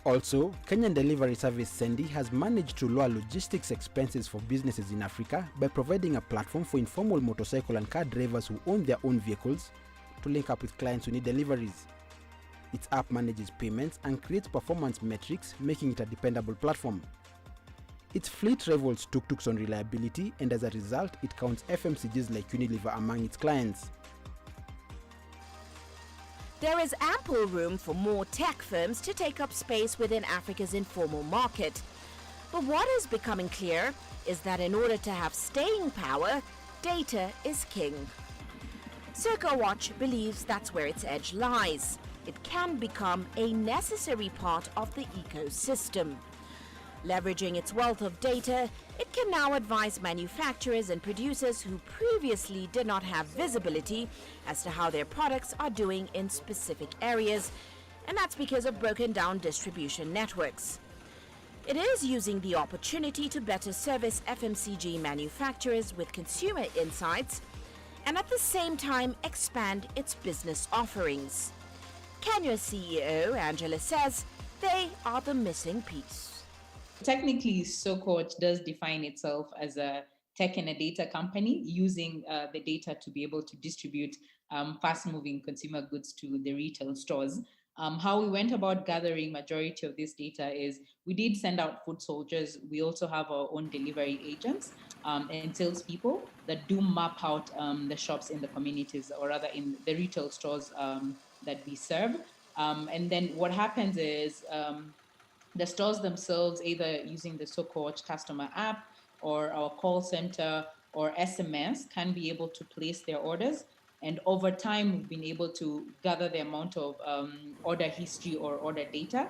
Also, Kenyan delivery service Sendi has managed to lower logistics expenses for businesses in Africa by providing a platform for informal motorcycle and car drivers who own their own vehicles to link up with clients who need deliveries. Its app manages payments and creates performance metrics, making it a dependable platform. Its fleet rivals tuk-tuks on reliability, and as a result, it counts FMCGs like Unilever among its clients. There is ample room for more tech firms to take up space within Africa's informal market. But what is becoming clear is that in order to have staying power, data is king. SocoWatch believes that's where its edge lies. It can become a necessary part of the ecosystem. Leveraging its wealth of data, it can now advise manufacturers and producers who previously did not have visibility as to how their products are doing in specific areas, and that's because of broken down distribution networks. It is using the opportunity to better service FMCG manufacturers with consumer insights and at the same time expand its business offerings. Kenya's CEO, Angela, says they are the missing piece. Technically, SoCoach does define itself as a tech and a data company using the data to be able to distribute fast-moving consumer goods to the retail stores. How we went about gathering majority of this data is we did send out food soldiers. We also have our own delivery agents and salespeople that do map out the shops in the communities, or rather in the retail stores that we serve. And then what happens is the stores themselves, either using the SoCoach customer app or our call center or SMS, can be able to place their orders. And over time, we've been able to gather the amount of order history or order data,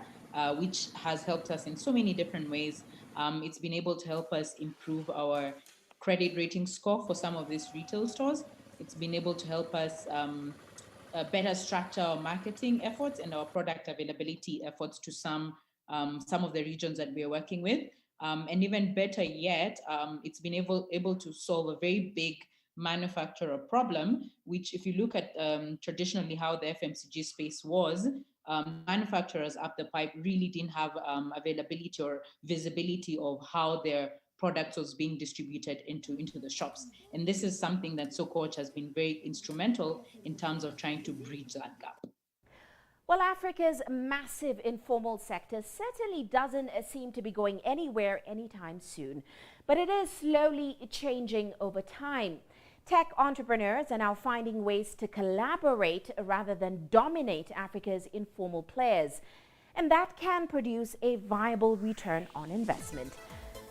which has helped us in so many different ways. It's been able to help us improve our credit rating score for some of these retail stores. It's been able to help us better structure our marketing efforts and our product availability efforts to some of the regions that we are working with. And even better yet, it's been able to solve a very big manufacturer problem, which if you look at traditionally how the FMCG space was, manufacturers up the pipe really didn't have availability or visibility of how their products was being distributed into the shops. And this is something that SoCoach has been very instrumental in terms of trying to bridge that gap. Well, Africa's massive informal sector certainly doesn't seem to be going anywhere anytime soon, but it is slowly changing over time. Tech entrepreneurs are now finding ways to collaborate rather than dominate Africa's informal players, and that can produce a viable return on investment.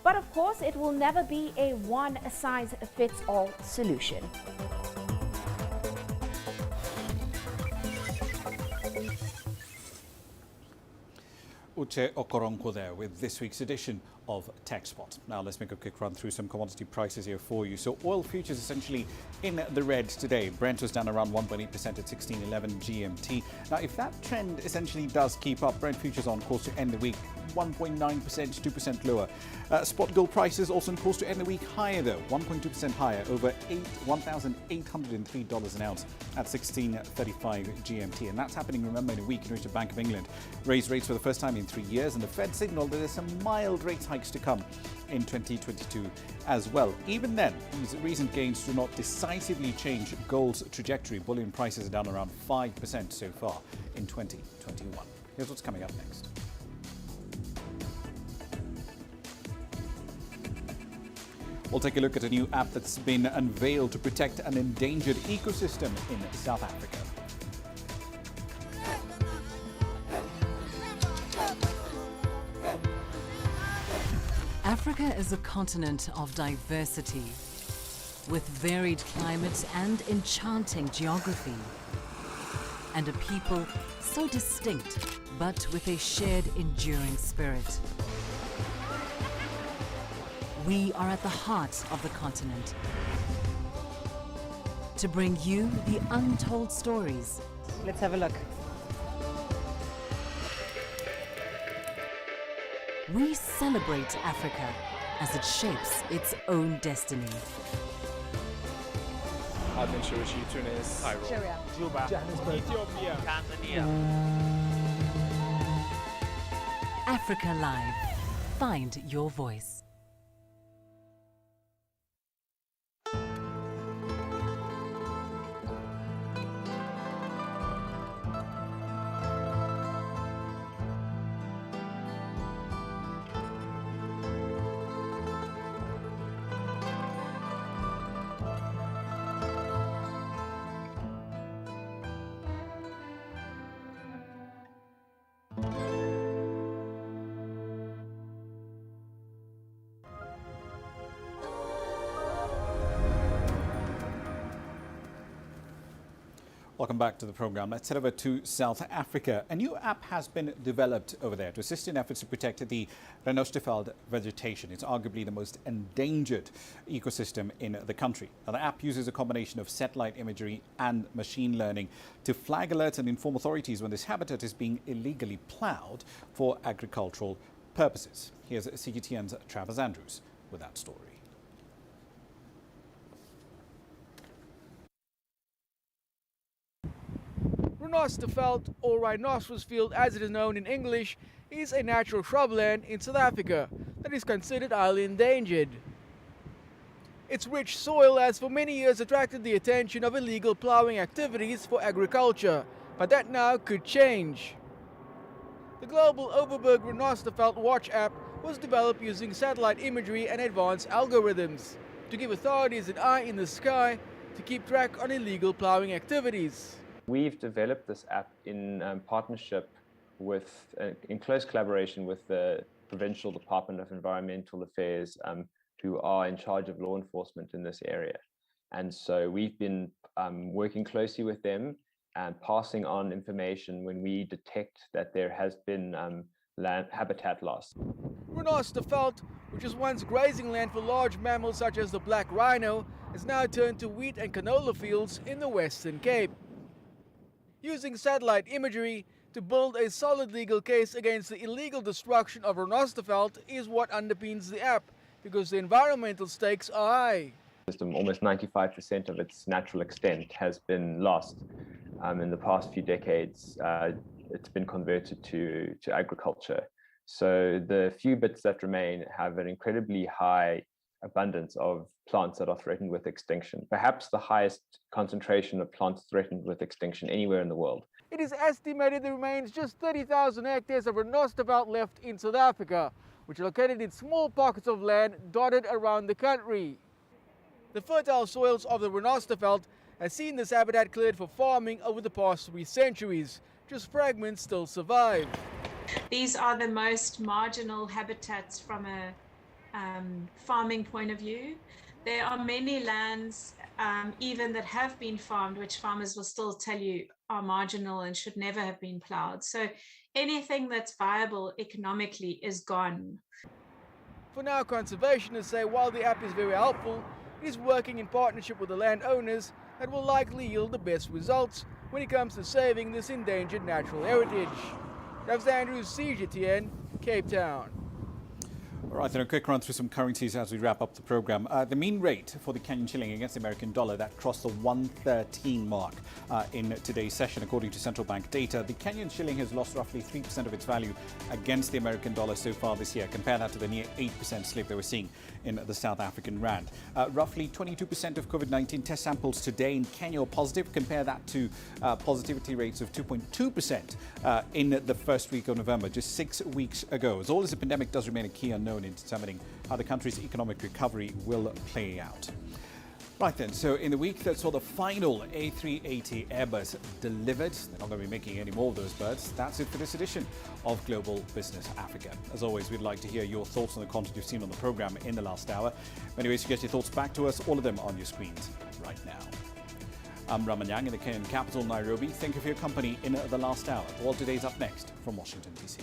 But of course, it will never be a one-size-fits-all solution. Uche Okoronkwo there with this week's edition of TechSpot. Now let's make a quick run through some commodity prices here for you. So oil futures essentially in the red today. Brent was down around 1.8% at 16.11 GMT. Now if that trend essentially does keep up, Brent futures on course to end the week 1.9%, 2% lower. Spot gold prices also on course to end the week higher though, 1.2% higher, over $1,803 an ounce at 16.35 GMT. And that's happening, remember, in a week in which the Bank of England raised rates for the first time in 3 years, and the Fed signaled that there's some mild rate hikes to come in 2022 as well. Even then, these recent gains do not decisively change gold's trajectory. Bullion prices are down around 5% so far in 2021. Here's what's coming up next. We'll take a look at a new app that's been unveiled to protect an endangered ecosystem in South Africa. Africa is a continent of diversity, with varied climates and enchanting geography, and a people so distinct, but with a shared enduring spirit. We are at the heart of the continent to bring you the untold stories. Let's have a look. We celebrate Africa as it shapes its own destiny. I've Tunis, Cairo, Juba, Johannesburg, Ethiopia, Tanzania. Africa Live. Find your voice. Welcome back to the program. Let's head over to South Africa. A new app has been developed over there to assist in efforts to protect the Renosterveld vegetation. It's arguably the most endangered ecosystem in the country. Now, the app uses a combination of satellite imagery and machine learning to flag alerts and inform authorities when this habitat is being illegally ploughed for agricultural purposes. Here's CGTN's Travis Andrews with that story. Renosterveld, or Rhinoceros Field as it is known in English, is a natural shrubland in South Africa that is considered highly endangered. Its rich soil has for many years attracted the attention of illegal ploughing activities for agriculture, but that now could change. The global Overberg Renosterveld Watch app was developed using satellite imagery and advanced algorithms to give authorities an eye in the sky to keep track on illegal ploughing activities. We've developed this app in partnership with, in close collaboration with the Provincial Department of Environmental Affairs, who are in charge of law enforcement in this area. And so we've been working closely with them and passing on information when we detect that there has been land habitat loss. Renosterveld, which was once grazing land for large mammals such as the black rhino, has now turned to wheat and canola fields in the Western Cape. Using satellite imagery to build a solid legal case against the illegal destruction of Renosterveld is what underpins the app, because the environmental stakes are high. Almost 95% of its natural extent has been lost. In the past few decades, it's been converted to agriculture. So the few bits that remain have an incredibly high abundance of plants that are threatened with extinction, perhaps the highest concentration of plants threatened with extinction anywhere in the world. It is estimated there remains just 30,000 hectares of Renosterveld left in South Africa, which are located in small pockets of land dotted around the country. The fertile soils of the Renosterveld has seen this habitat cleared for farming over the past 3 centuries. Just fragments still survive. These are the most marginal habitats from a farming point of view. There are many lands even that have been farmed, which farmers will still tell you are marginal and should never have been ploughed. So anything that's viable economically is gone. For now, conservationists say while the app is very helpful, it is working in partnership with the landowners that will likely yield the best results when it comes to saving this endangered natural heritage. Travis Andrews, CGTN, Cape Town. All right, then a quick run through some currencies as we wrap up the program. The mean rate for the Kenyan shilling against the American dollar, that crossed the 113 mark in today's session, according to central bank data. The Kenyan shilling has lost roughly 3% of its value against the American dollar so far this year. Compare that to the near 8% slip that we're seeing in the South African rand. Roughly 22% of COVID-19 test samples today in Kenya are positive. Compare that to positivity rates of 2.2% in the first week of November, just 6 weeks ago. As always, the pandemic does remain a key unknown in determining how the country's economic recovery will play out. Right then, so in the week that saw the final A380 Airbus delivered, they're not going to be making any more of those birds. That's it for this edition of Global Business Africa. As always, we'd like to hear your thoughts on the content you've seen on the program in the last hour. Many ways to get your thoughts back to us, all of them on your screens right now. I'm Ramah Nyang in the Kenyan capital, Nairobi. Thank you for your company in the last hour. All today's up next from Washington, D.C.